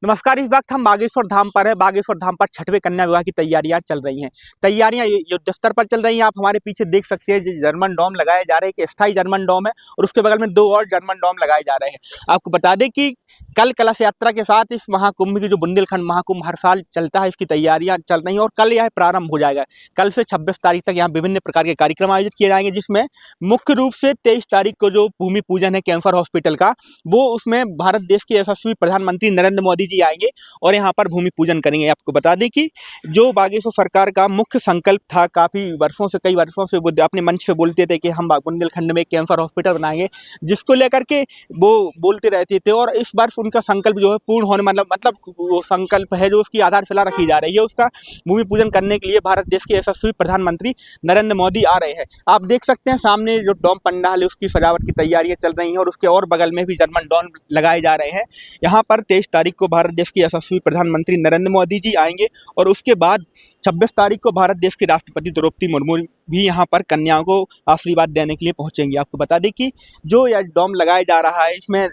नमस्कार। इस वक्त हम बागेश्वर धाम पर है। बागेश्वर धाम पर छठवें कन्या विवाह की तैयारियां चल रही हैं। तैयारियां युद्ध स्तर पर चल रही हैं। आप हमारे पीछे देख सकते हैं, जो जर्मन डोम लगाए जा रहे हैं, एक स्थायी जर्मन डोम है और उसके बगल में 2 और जर्मन डोम लगाए जा रहे हैं। आपको बता दें कि कल कलश यात्रा के साथ इस महाकुंभ की, जो बुंदेलखंड महाकुंभ हर साल चलता है, इसकी तैयारियां चल रही हैं और कल यह प्रारंभ हो जाएगा। कल से 26 तारीख तक यहाँ विभिन्न प्रकार के कार्यक्रम आयोजित किए जाएंगे, जिसमें मुख्य रूप से 23 तारीख को जो भूमि पूजन है कैंसर हॉस्पिटल का, वो उसमें भारत देश के यशस्वी प्रधानमंत्री नरेंद्र मोदी जी आएंगे और यहाँ पर भूमि पूजन करेंगे। आपको बता दें कि जो बागेश्वर सरकार का मुख्य संकल्प था, काफ़ी वर्षों से, कई वर्षों से वो अपने मंच से बोलते थे कि हम बुंदेलखंड में कैंसर हॉस्पिटल बनाएंगे, जिसको लेकर के वो बोलते रहते थे। और इस वर्ष उनका संकल्प जो है पूर्ण होने, मतलब वो संकल्प है जो उसकी आधारशिला रखी जा रही है, उसका भूमि पूजन करने के लिए भारत देश के यशस्वी प्रधानमंत्री नरेंद्र मोदी आ रहे हैं। आप देख सकते हैं सामने जो डोम पंडाल है, उसकी सजावट की तैयारियां चल रही हैं और उसके और बगल में भी जर्मन डोम लगाए जा रहे हैं। यहाँ पर 23 तारीख को भारत देश के यशस्वी प्रधानमंत्री नरेंद्र मोदी जी आएंगे और उसके बाद 26 तारीख को भारत देश के राष्ट्रपति द्रौपदी मुर्मू भी यहाँ पर कन्याओं को आशीर्वाद देने के लिए पहुंचेंगे। आपको बता दें कि जो यह डोम लगाया जा रहा है, इसमें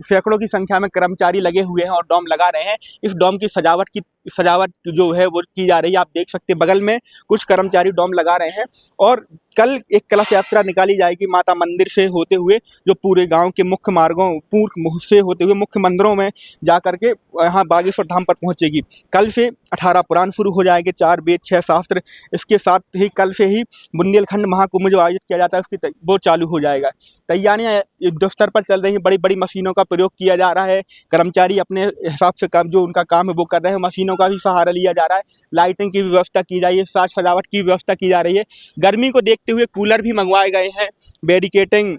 सैकड़ों की संख्या में कर्मचारी लगे हुए हैं और डोम लगा रहे हैं। इस डोम की सजावट जो है वो की जा रही है। आप देख सकते हैं बगल में कुछ कर्मचारी डोम लगा रहे हैं और कल एक कलश यात्रा निकाली जाएगी माता मंदिर से होते हुए, जो पूरे गांव के मुख्य मार्गों से होते हुए मुख्य मंदिरों में जा करके यहाँ बागेश्वर धाम पर पहुंचेगी। कल से 18 पुराण शुरू हो जाएंगे, 4 वेद 6 शास्त्र। इसके साथ ही कल से ही बुंदेलखंड महाकुंभ जो आयोजित किया जाता है उसकी वो चालू हो जाएगा। तैयारियां युद्ध स्तर पर चल रही हैं। बड़ी बड़ी मशीनों का प्रयोग किया जा रहा है। कर्मचारी अपने हिसाब से काम, जो उनका काम है वो कर रहे हैं। मशीनों का भी सहारा लिया जा रहा है। लाइटिंग की व्यवस्था की जा रही है, साज सजावट की व्यवस्था की जा रही है। गर्मी को देखते हुए कूलर भी मंगवाए गए हैं, बैरिकेटिंग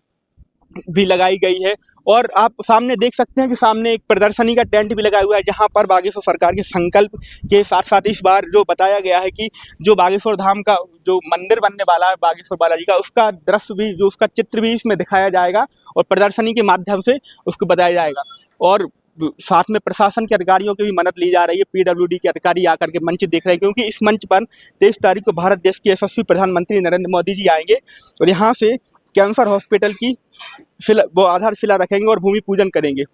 भी लगाई गई है। और आप सामने देख सकते हैं कि सामने एक प्रदर्शनी का टेंट भी लगा हुआ है, जहां पर बागेश्वर सरकार के संकल्प के साथ साथ इस बार जो बताया गया है कि जो बागेश्वर धाम का जो मंदिर बनने वाला है बागेश्वर बालाजी का, उसका दृश्य भी, जो उसका चित्र भी इसमें दिखाया जाएगा और प्रदर्शनी के माध्यम से उसको बताया जाएगा। और साथ में प्रशासन के अधिकारियों की भी मदद ली जा रही है। पीडब्ल्यूडी के अधिकारी आकर के मंच देख रहे हैं, क्योंकि इस मंच पर 23 तारीख को भारत देश के यशस्वी प्रधानमंत्री नरेंद्र मोदी जी आएंगे और यहाँ से कैंसर हॉस्पिटल की वो आधारशिला रखेंगे और भूमि पूजन करेंगे।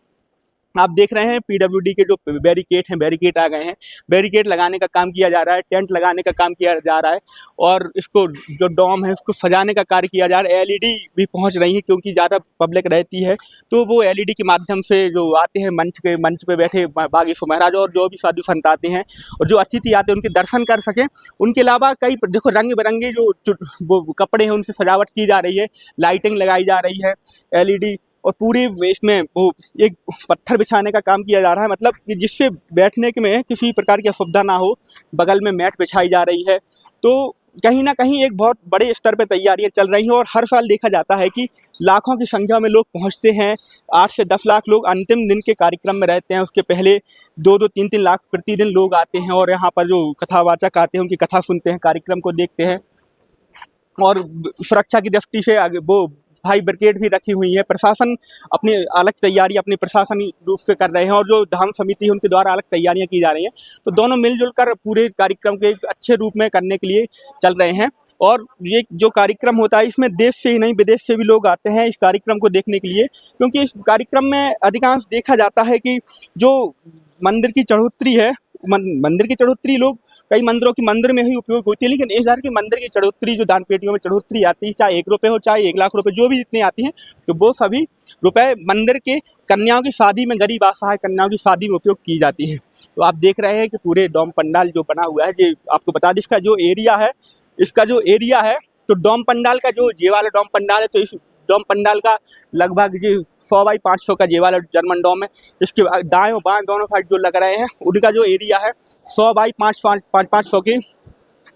आप देख रहे हैं पीडब्ल्यूडी के जो बैरिकेड आ गए हैं। बैरिकेड लगाने का काम किया जा रहा है, टेंट लगाने का काम किया जा रहा है और इसको जो डोम है उसको सजाने का कार्य किया जा रहा है। एलईडी भी पहुंच रही है, क्योंकि ज़्यादा पब्लिक रहती है तो वो एलईडी के माध्यम से जो आते हैं मंच पे बैठे बागेश्वर महाराज और जो भी साधु संत आते हैं और जो अतिथि आते हैं उनके दर्शन कर सकें। उनके अलावा कई देखो रंग बिरंगे जो वो कपड़े हैं उनसे सजावट की जा रही है, लाइटिंग लगाई जा रही है, एलईडी, और पूरी इसमें वो एक पत्थर बिछाने का काम किया जा रहा है, मतलब कि जिससे बैठने के में किसी प्रकार की असुविधा ना हो। बगल में मैट बिछाई जा रही है। तो कहीं ना कहीं एक बहुत बड़े स्तर पे तैयारियां चल रही हैं और हर साल देखा जाता है कि लाखों की संख्या में लोग पहुंचते हैं। 8 से 10 लाख लोग अंतिम दिन के कार्यक्रम में रहते हैं। उसके पहले 2-2, 3-3 लाख प्रतिदिन लोग आते हैं और यहाँ पर जो कथावाचक आते हैं उनकी कथा सुनते हैं, कार्यक्रम को देखते हैं। और सुरक्षा की दृष्टि से आगे वो फायर ब्रिगेड भी रखी हुई है। प्रशासन अपनी अलग तैयारी अपनी प्रशासनिक रूप से कर रहे हैं और जो धाम समिति है उनके द्वारा अलग तैयारियां की जा रही हैं। तो दोनों मिलजुल कर पूरे कार्यक्रम के एक अच्छे रूप में करने के लिए चल रहे हैं। और ये जो कार्यक्रम होता है इसमें देश से ही नहीं विदेश से भी लोग आते हैं इस कार्यक्रम को देखने के लिए, क्योंकि इस कार्यक्रम में अधिकांश देखा जाता है कि जो मंदिर की चढ़ोतरी है, मंदिर की चढ़ोतरी लोग कई मंदिरों की मंदिर में ही उपयोग होती है, लेकिन इस बार की मंदिर की चढ़ोतरी जो दान पेटियों में चढ़ोतरी आती है, चाहे 1 रुपये हो चाहे 1 लाख रुपए, जो भी जितने आती हैं, तो वो सभी रुपए मंदिर के कन्याओं की शादी में, गरीब असहाय कन्याओं की शादी में उपयोग की जाती है। तो आप देख रहे हैं कि पूरे डोम पंडाल जो बना हुआ है, ये आपको बता दें इसका जो एरिया है, तो डोम पंडाल का जो ये वाला डोम पंडाल है, तो इस डोम पंडाल का लगभग जी 100 बाई 500 का ये वाला जर्मन डोम है। इसके दाएं और बाएं दोनों साइड जो लग रहे हैं उनका जो एरिया है 100 बाई 500 के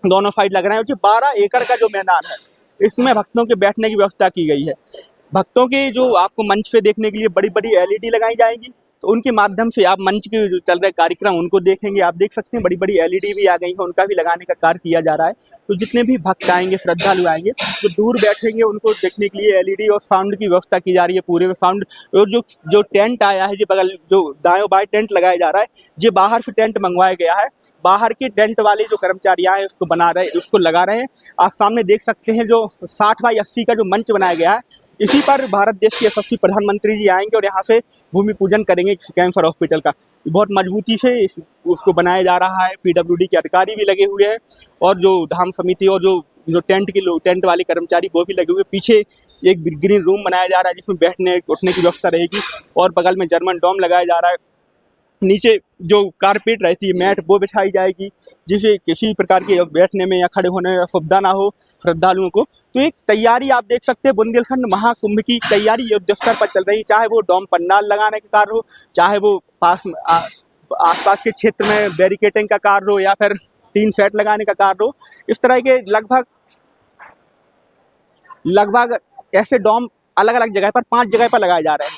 दोनों साइड लग रहे हैं। 12 एकड़ का जो मैदान है, इसमें भक्तों के बैठने की व्यवस्था की गई है। भक्तों के जो आपको मंच पे देखने के लिए बड़ी बड़ी एलईडी लगाई जाएगी, तो उनके माध्यम से आप मंच के जो चल रहे कार्यक्रम उनको देखेंगे। आप देख सकते हैं बड़ी बड़ी एलईडी भी आ गई है, उनका भी लगाने का कार्य किया जा रहा है। तो जितने भी भक्त आएंगे, श्रद्धालु आएंगे, जो दूर बैठेंगे उनको देखने के लिए एलईडी और साउंड की व्यवस्था की जा रही है। पूरे में साउंड और जो टेंट आया है, जो बगल जो दाएं बाएं टेंट लगाया जा रहा है, ये बाहर से टेंट मंगवाया गया है। बाहर के टेंट वाले जो कर्मचारी आए उसको बना रहे, उसको लगा रहे हैं। आप सामने देख सकते हैं जो 60 बाई 80 का जो मंच बनाया गया है, इसी पर भारत देश के यशस्वी प्रधानमंत्री जी आएंगे और यहाँ से भूमि पूजन करेंगे। है कैंसर हॉस्पिटल का, बहुत मजबूती से उसको बनाया जा रहा है। पीडब्ल्यूडी के अधिकारी भी लगे हुए हैं और जो धाम समिति और जो टेंट के लोग, टेंट वाले कर्मचारी वो भी लगे हुए। पीछे एक ग्रीन रूम बनाया जा रहा है जिसमें बैठने उठने की व्यवस्था रहेगी और बगल में जर्मन डोम लगाया जा रहा है। नीचे जो कारपेट रहती है, मैट, वो बिछाई जाएगी जिससे किसी प्रकार के बैठने में या खड़े होने में असुविधा ना हो श्रद्धालुओं को। तो एक तैयारी आप देख सकते हैं, बुंदेलखंड महाकुंभ की तैयारी युद्ध स्तर पर चल रही है। चाहे वो डोम पंडाल लगाने का कार्य हो, चाहे वो आसपास के क्षेत्र में बैरिकेडिंग का कार्य हो या फिर टीन सेट लगाने का कार्य हो, इस तरह के लगभग ऐसे डोम अलग अलग जगह पर 5 जगह पर लगाए जा रहे हैं।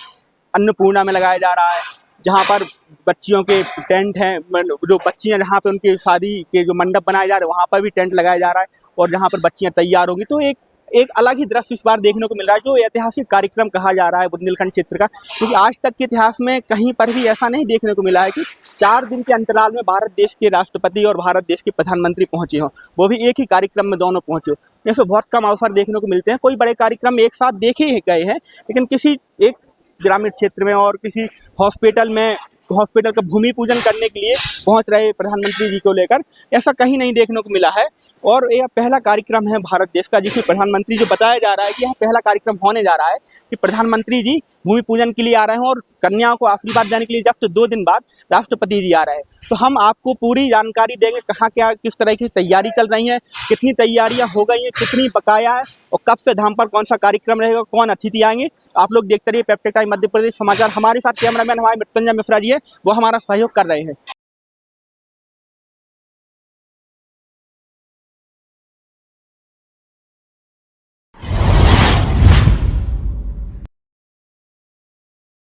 अन्नपूर्णा में लगाया जा रहा है जहाँ पर बच्चियों के टेंट हैं, जो बच्चियाँ जहाँ पे उनकी शादी के जो मंडप बनाए जा रहे हैं वहाँ पर भी टेंट लगाया जा रहा है और जहाँ पर बच्चियाँ तैयार होंगी। तो एक अलग ही दृश्य इस बार देखने को मिल रहा है, जो ऐतिहासिक कार्यक्रम कहा जा रहा है बुंदेलखंड क्षेत्र का, क्योंकि आज तक के इतिहास में कहीं पर भी ऐसा नहीं देखने को मिला है कि 4 दिन के अंतराल में भारत देश के राष्ट्रपति और भारत देश के प्रधानमंत्री पहुंचे हों, वो भी एक ही कार्यक्रम में दोनों पहुंचे हों। ऐसे बहुत कम अवसर देखने को मिलते हैं। कोई बड़े कार्यक्रम एक साथ देखे गए हैं, लेकिन किसी एक ग्रामीण क्षेत्र में और किसी हॉस्पिटल का भूमि पूजन करने के लिए पहुंच रहे प्रधानमंत्री जी को लेकर, ऐसा कहीं नहीं देखने को मिला है। और यह पहला कार्यक्रम है भारत देश का जिसमें प्रधानमंत्री, जो बताया जा रहा है कि यह पहला कार्यक्रम होने जा रहा है कि प्रधानमंत्री जी भूमि पूजन के लिए आ रहे हैं और कन्याओं को आशीर्वाद देने के लिए जस्ट 2 दिन बाद राष्ट्रपति जी आ रहे हैं। तो हम आपको पूरी जानकारी देंगे कहाँ क्या किस तरह की तैयारी चल रही है, कितनी तैयारियां हो गई हैं, कितनी बकाया है और कब से धाम पर कौन सा कार्यक्रम रहेगा, कौन अतिथि आएंगे। आप लोग देखते रहिए पेप्टिक टाइम मध्य प्रदेश समाचार। हमारे साथ कैमरामैन हमारे मृत्युंजय मिश्रा जी है, वो हमारा सहयोग कर रहे हैं।